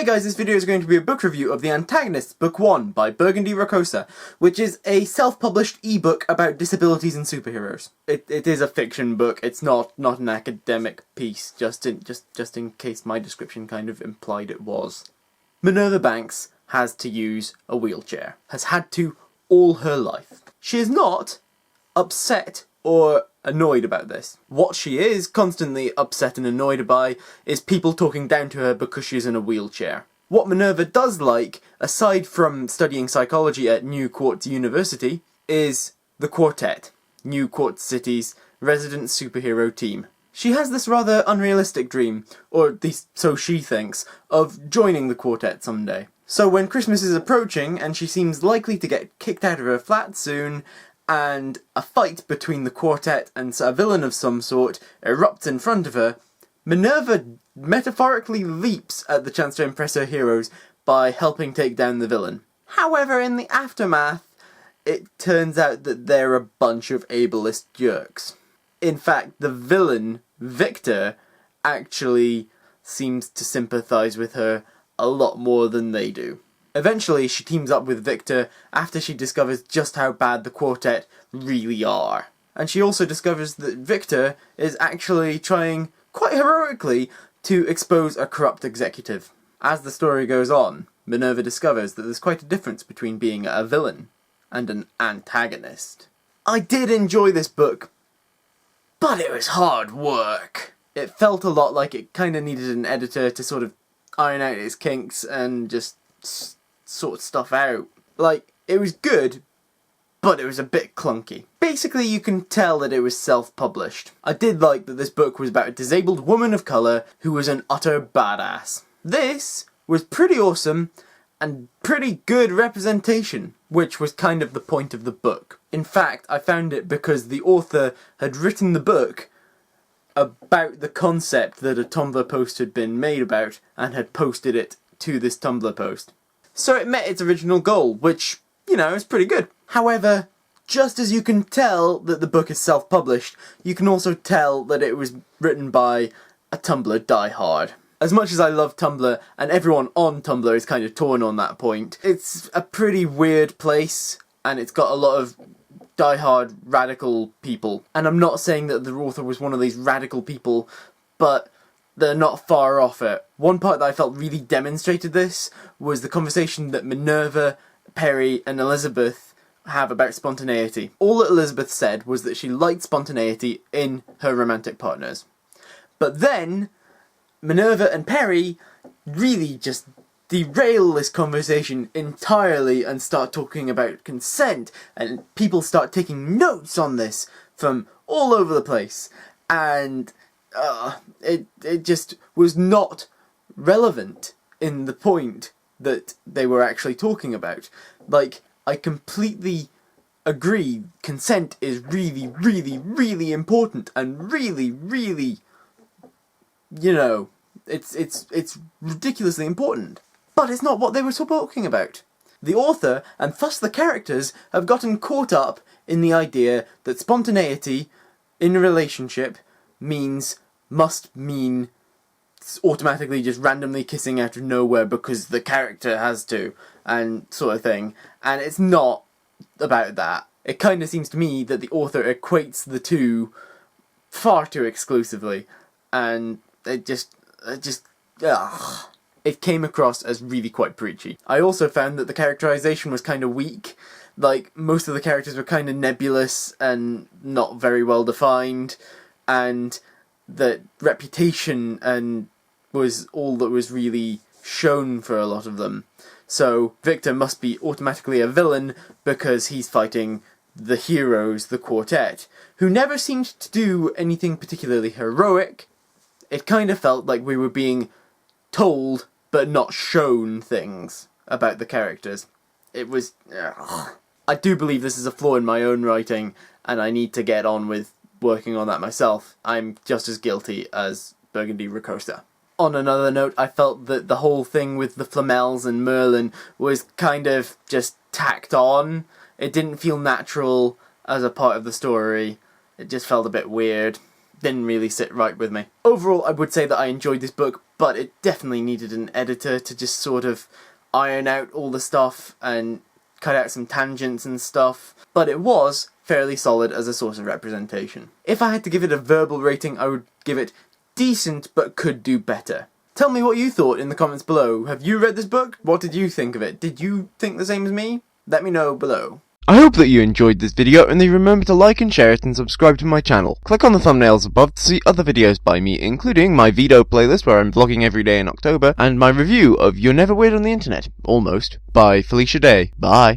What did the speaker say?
guys, this video is going to be a book review of The Antagonists, Book 1 by Burgundi Rakosa, which is a self-published ebook about disabilities and superheroes. It is a fiction book, it's not an academic piece, just in case my description kind of implied it was. Minerva Banks has to use a wheelchair, has had to all her life. She is not upset or annoyed about this. What she is constantly upset and annoyed by is people talking down to her because she's in a wheelchair. What Minerva does like, aside from studying psychology at New Quartz University, is the Quartet, New Quartz City's resident superhero team. She has this rather unrealistic dream, or at least so she thinks, of joining the Quartet someday. So when Christmas is approaching and she seems likely to get kicked out of her flat soon, and a fight between the Quartet and a villain of some sort erupts in front of her, Minerva metaphorically leaps at the chance to impress her heroes by helping take down the villain. However, in the aftermath, it turns out that they're a bunch of ableist jerks. In fact, the villain, Victor, actually seems to sympathise with her a lot more than they do. Eventually, she teams up with Victor after she discovers just how bad the Quartet really are. And she also discovers that Victor is actually trying, quite heroically, to expose a corrupt executive. As the story goes on, Minerva discovers that there's quite a difference between being a villain and an antagonist. I did enjoy this book, but it was hard work. It felt a lot like it kind of needed an editor to sort of iron out its kinks and just sort stuff out. Like, it was good, but it was a bit clunky. Basically, you can tell that it was self-published. I did like that this book was about a disabled woman of colour who was an utter badass. This was pretty awesome and pretty good representation, which was kind of the point of the book. In fact, I found it because the author had written the book about the concept that a Tumblr post had been made about and had posted it to this Tumblr post. So it met its original goal, which, you know, is pretty good. However, just as you can tell that the book is self-published, you can also tell that it was written by a Tumblr diehard. As much as I love Tumblr, and everyone on Tumblr is kind of torn on that point, it's a pretty weird place, and it's got a lot of diehard radical people. And I'm not saying that the author was one of these radical people, but they're not far off it. One part that I felt really demonstrated this was the conversation that Minerva, Perry, and Elizabeth have about spontaneity. All that Elizabeth said was that she liked spontaneity in her romantic partners. But then, Minerva and Perry really just derail this conversation entirely and start talking about consent, and people start taking notes on this from all over the place, and it just was not relevant in the point that they were actually talking about. Like, I completely agree, consent is really, really, really important, and really, really, you know, it's ridiculously important. But it's not what they were talking about. The author, and thus the characters, have gotten caught up in the idea that spontaneity in a relationship must mean automatically just randomly kissing out of nowhere because the character has to, and sort of thing. And it's not about that. It kind of seems to me that the author equates the two far too exclusively, and it came across as really quite preachy. I also found that the characterization was kind of weak. Like, most of the characters were kind of nebulous and not very well defined, and that reputation was all that was really shown for a lot of them. So Victor must be automatically a villain because he's fighting the heroes, the Quartet, who never seemed to do anything particularly heroic. It kind of felt like we were being told but not shown things about the characters. It was... I do believe this is a flaw in my own writing, and I need to get on with working on that myself. I'm just as guilty as Burgundi Rakosa. On another note, I felt that the whole thing with the Flamels and Merlin was kind of just tacked on. It didn't feel natural as a part of the story. It just felt a bit weird. didn't really sit right with me. Overall, I would say that I enjoyed this book, but it definitely needed an editor to just sort of iron out all the stuff and cut out some tangents and stuff, but it was fairly solid as a source of representation. If I had to give it a verbal rating, I would give it decent but could do better. Tell me what you thought in the comments below. Have you read this book? What did you think of it? Did you think the same as me? Let me know below. I hope that you enjoyed this video and that you remember to like and share it and subscribe to my channel. Click on the thumbnails above to see other videos by me, including my Veto playlist where I'm vlogging every day in October, and my review of You're Never Weird on the Internet, almost, by Felicia Day. Bye.